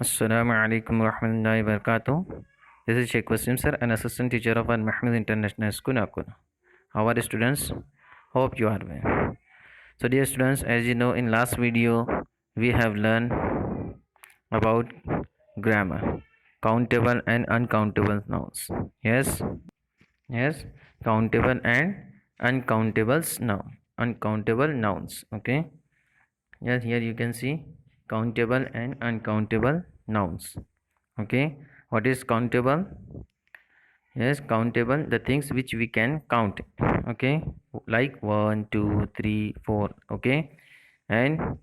Assalamu alaikum warahmatullahi wabarakatuh. This is Sheikh Wasim sir, an assistant teacher of Al Mahmoud International School, Nakul. How are students? Hope you are well. So, dear students, as you know, in last video we have learned about grammar, countable and uncountable nouns. Yes, countable and uncountable nouns. Okay. Yes, here you can see countable and uncountable nouns. Okay, what is countable? Yes, countable, the things which we can count. Okay, like 1 2 3 4. Okay, and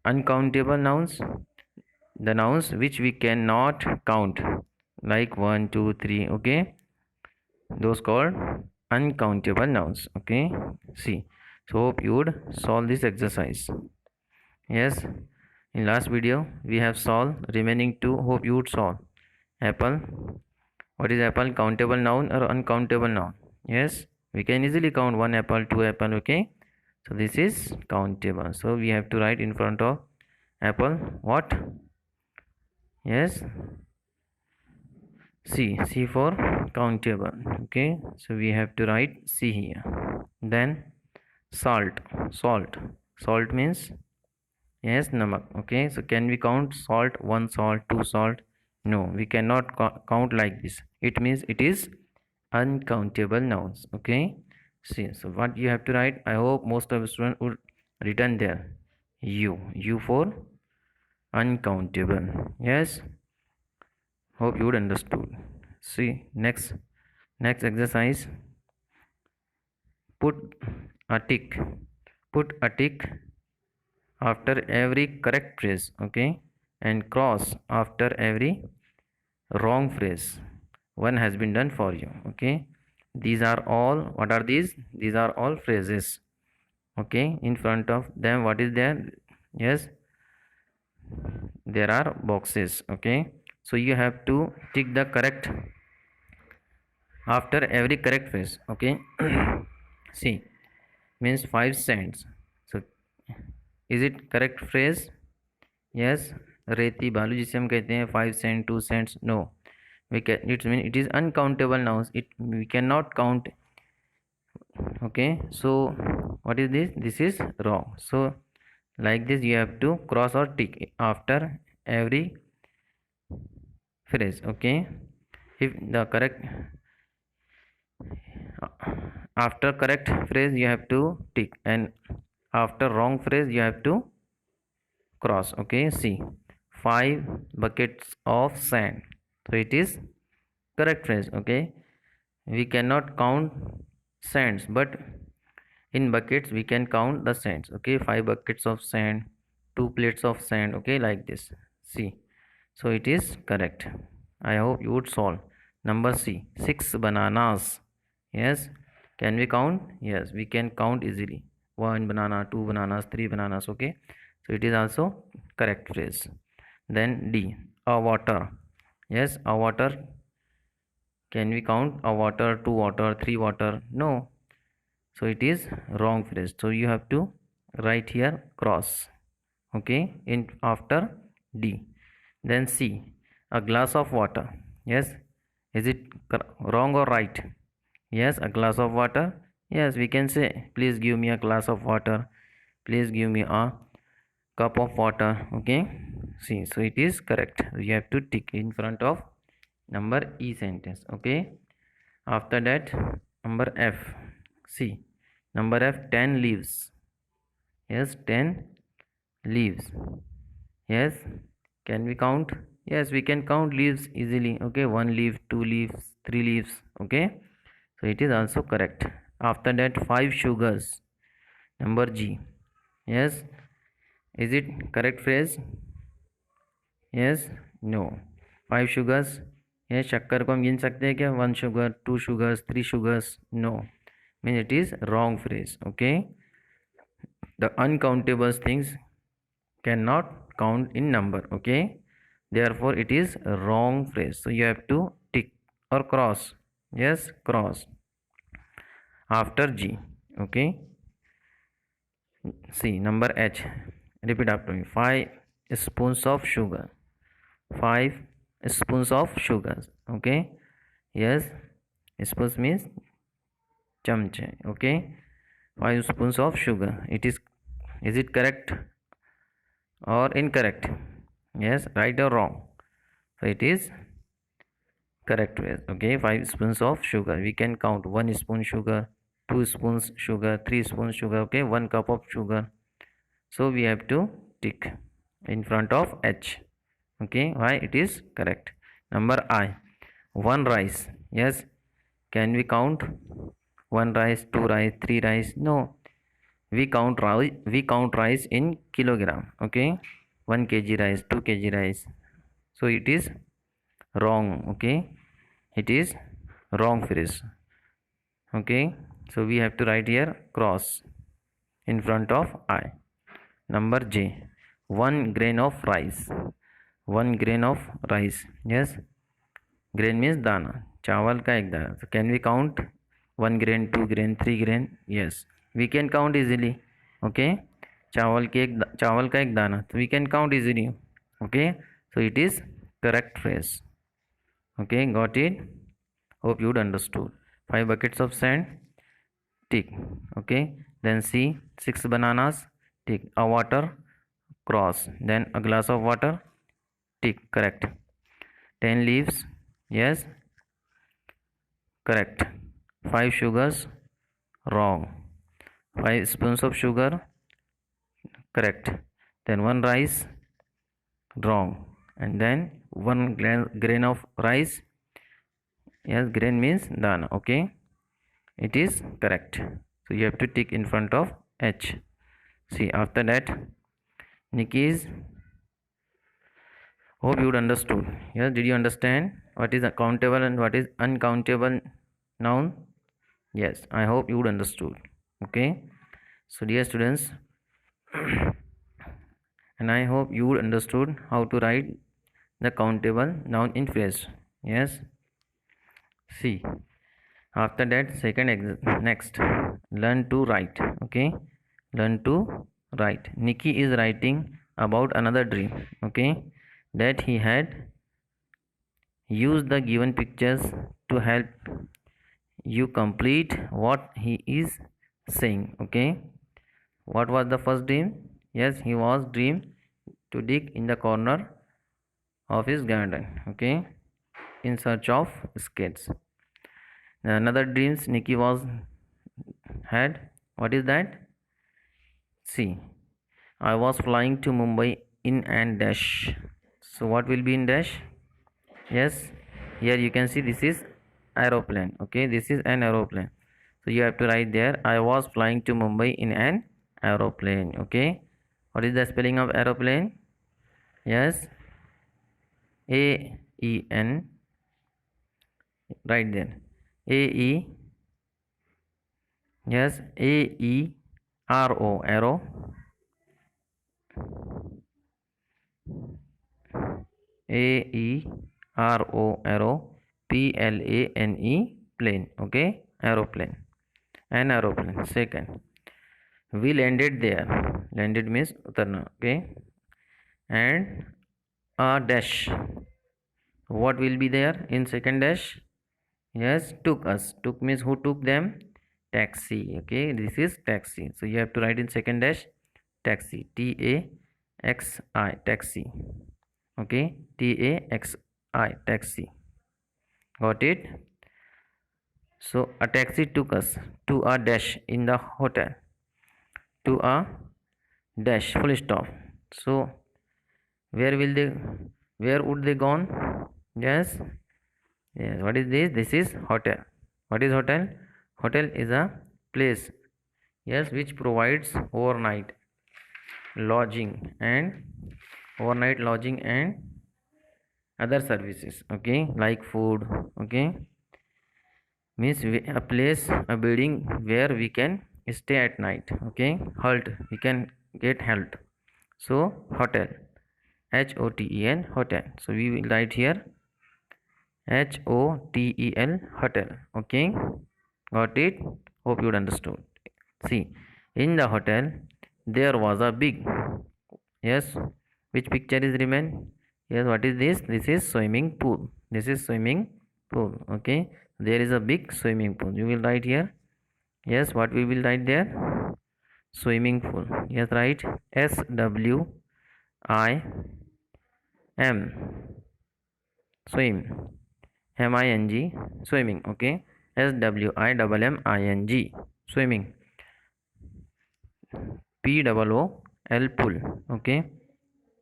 uncountable nouns, the nouns which we cannot count, like 1 2 3. Okay, those called uncountable nouns. Okay, see, so hope you would solve this exercise. Yes, in last video we have solved remaining two. Hope you would solve. Apple. What is apple? Countable noun or uncountable noun? Yes, we can easily count one apple, two apple. Okay, so this is countable. So we have to write in front of apple what? Yes, C for countable. Okay, so we have to write C here. Then salt. Salt means, yes, namak. Okay, so can we count salt? One salt, two salt? No, we cannot count like this. It means it is uncountable nouns. Okay, see, so what you have to write, I hope most of the students would written there. U for uncountable. Yes, hope you would understood. See, next exercise. Put a tick. Put a tick after every correct phrase. Okay, and cross after every wrong phrase. One has been done for you. Okay, these are all, what are these are all phrases. Okay, in front of them what is there? Yes, there are boxes. Okay, so you have to tick the correct after every correct phrase. Okay, see, means 5 cents. So is it correct phrase? Yes, रेती बालू जिसे हम कहते हैं 5 cents 2 cents. No, we can, it means it is uncountable nouns. It we cannot count. Okay, so what is this? This is wrong. So like this you have to cross or tick after every phrase. Okay, if the correct, after correct phrase you have to tick, and after wrong phrase you have to cross. Okay, see, 5 buckets of sand, so it is correct phrase. Okay, we cannot count sands, but in buckets we can count the sands. Okay, 5 buckets of sand, 2 plates of sand. Okay, like this. See, so it is correct. I hope you would solve. Number C, 6 bananas. Yes, can we count? Yes, we can count easily. 1 banana, 2 bananas, 3 bananas. Okay, so it is also correct phrase. Then D, a water. Yes, a water. Can we count a water, 2 water, 3 water? No, so it is wrong phrase. So you have to write here cross. Okay, in after D. Then C, a glass of water. Yes, is it wrong or right? Yes, a glass of water. Yes, we can say, please give me a glass of water, please give me a cup of water. Okay, see, so it is correct. You have to tick in front of number E sentence. Okay, after that number F. See, number F, 10 leaves. Yes, 10 leaves. Yes, can we count? Yes, we can count leaves easily. Okay, 1 leaf, 2 leaves, 3 leaves. Okay, so it is also correct. After that, 5 sugars. Number G. Yes, is it correct phrase? Yes, no. 5 sugars. Yes, शक्कर को हम गिन सकते हैं क्या? 1 sugar, 2 sugars, 3 sugars. No, means it is wrong phrase. Okay, the uncountable things cannot count in number. Okay, therefore it is a wrong phrase. So you have to tick or cross. Yes, cross after G. Okay, see, number H. Repeat after me. 5 spoons of sugar. 5 spoons of sugar. Okay. Yes. Spoons means chamche. Okay. 5 spoons of sugar. Is it correct or incorrect? Yes, right or wrong? So it is correct way. Okay, 5 spoons of sugar. We can count 1 spoon sugar, 2 spoons sugar, 3 spoons sugar. Okay, 1 cup of sugar. So we have to tick in front of H. Okay, why it is correct. Number I, 1 rice. Yes, can we count 1 rice, 2 rice, 3 rice? No, we count rice in kilogram. Okay, 1 kg rice, 2 kg rice. So it is wrong. Okay, it is wrong phrase. Okay, so we have to write here cross in front of I. Number J, 1 grain of rice. 1 grain of rice. Yes, grain means dana, चावल का एक दाना. So can we count 1 grain, 2 grain, 3 grain? Yes, we can count easily. Okay, चावल का एक दाना, so we can count easily. Okay, so it is correct phrase. Okay, got it? Hope you understood. 5 buckets of sand, tick. Okay, then C, 6 bananas, tick. A water, cross. Then a glass of water, tick. Correct. 10 leaves, yes, correct. 5 sugars, wrong. 5 spoons of sugar, correct. Then 1 rice, wrong. And then 1 grain of rice, yes, grain means dana. Okay, it is correct. So you have to tick in front of H. See, after that, Nikki's. Hope you would understood. Yes, did you understand what is countable and what is uncountable noun? Yes, I hope you would understood. Okay, so dear students, and I hope you would understood how to write the countable noun in phrase. Yes. See, after that, next, learn to write. Okay, learn to write. Nikki is writing about another dream. Okay, that he had. Use the given pictures to help you complete what he is saying. Okay, what was the first dream? Yes, he was dream to dig in the corner of his garden. Okay, in search of skates. Another dreams Nikki was had. What is that? See, I was flying to Mumbai in and dash. So what will be in dash? Yes, here you can see this is aeroplane. Okay, this is an aeroplane. So you have to write there, I was flying to Mumbai in an aeroplane. Okay, what is the spelling of aeroplane? Yes, AEN. Right there, AE. Yes, AERO, arrow. AERO, arrow. PLANE, plane. Okay, aeroplane. An aeroplane. Second, we landed there. Landed means utarna. Okay, and a dash. What will be there in second dash? Yes, took us. Took means who took them? Taxi. Okay, this is taxi. So you have to write in second dash taxi. TAXI, taxi. Okay, TAXI, taxi. Got it? So a taxi took us to a dash in the hotel. To a dash, full stop. So where would they gone? Yes, yes. What is this? This is hotel. What is hotel? Hotel is a place, yes, which provides overnight lodging and other services. Okay, like food. Okay, means a place, a building where we can stay at night. Okay, halt, we can get halt. So hotel, HOTEL, hotel. So we will write here HOTEL, hotel. Okay, got it? Hope you understood. See, in the hotel there was a big, yes, Which picture is remain? Yes, what is this? This is swimming pool. This is swimming pool. Okay, there is a big swimming pool. You will write here. Yes, what we will write there? Swimming pool. Yes, right. SWIM, swim. MING, swimming. Okay, SWIMMING, swimming. POOL, pool. Okay,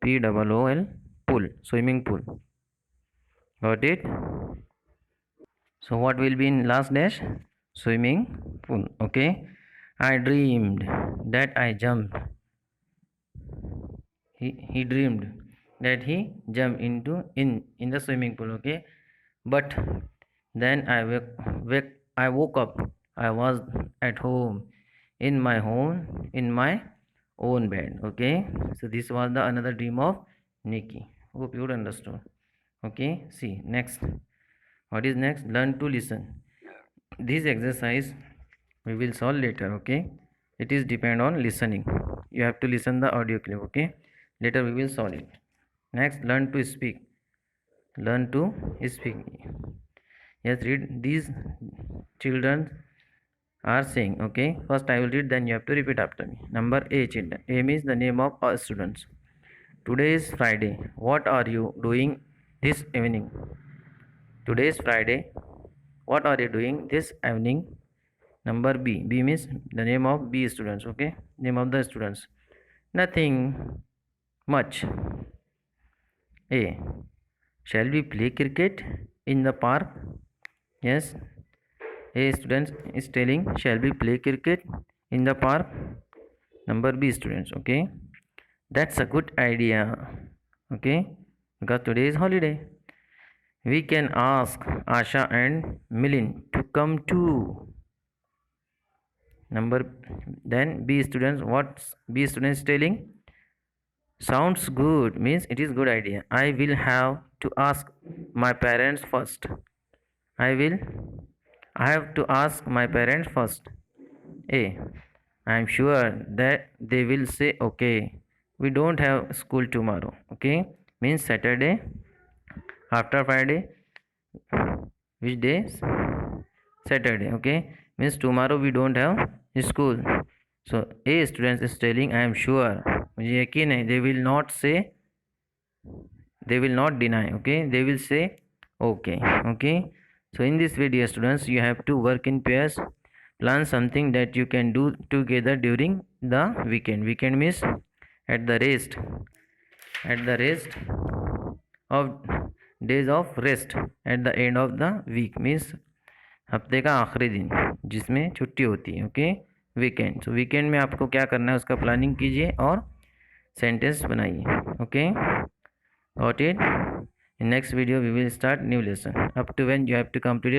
POOL, pool, swimming pool. Got it? So what will be in last dash? Swimming pool. Okay, I dreamed that I jumped. He dreamed that he jumped into in the swimming pool. Okay, but then I woke up. I was at home in my own bed. Okay, so this was the another dream of Nikki. Hope you understood. Okay, see next. What is next? Learn to listen. This exercise we will solve later. Okay, it is depend on listening. You have to listen the audio clip. Okay, later we will solve it. Next, learn to speak. Learn to speak. Yes, read. These children are saying. Okay, first I will read, then you have to repeat after me. Number A, children. A means the name of our students. Today is Friday. What are you doing this evening? Today is Friday. What are you doing this evening? Number B. B means the name of B students. Okay, name of the students. Nothing much. A. Shall we play cricket in the park? Yes. A student is telling, shall we play cricket in the park? Number B students. Okay, that's a good idea. Okay, because today is holiday. We can ask Asha and Milin to come too. Then B students, what's B students telling? Sounds good, means it is good idea. I will have to ask my parents first. I have to ask my parents first. A. I am sure that they will say okay. We don't have school tomorrow. Okay, means Saturday after Friday. Which day? Saturday. Okay, means tomorrow we don't have school. So A students is telling, I am sure. मुझे यकीन है. They will not say, they will not deny. Okay, they will say okay. Okay, so in this video students, you have to work in pairs. Plan something that you can do together during the weekend. Weekend means at the rest of days of rest at the end of the week means हफ्ते का आखिरी दिन जिसमें छुट्टी होती है. Okay, weekend. सो weekend में आपको क्या करना है, उसका प्लानिंग कीजिए और सेंटेंस बनाइए. Okay, got it. In next video we will start new lesson. Up to when you have to complete it.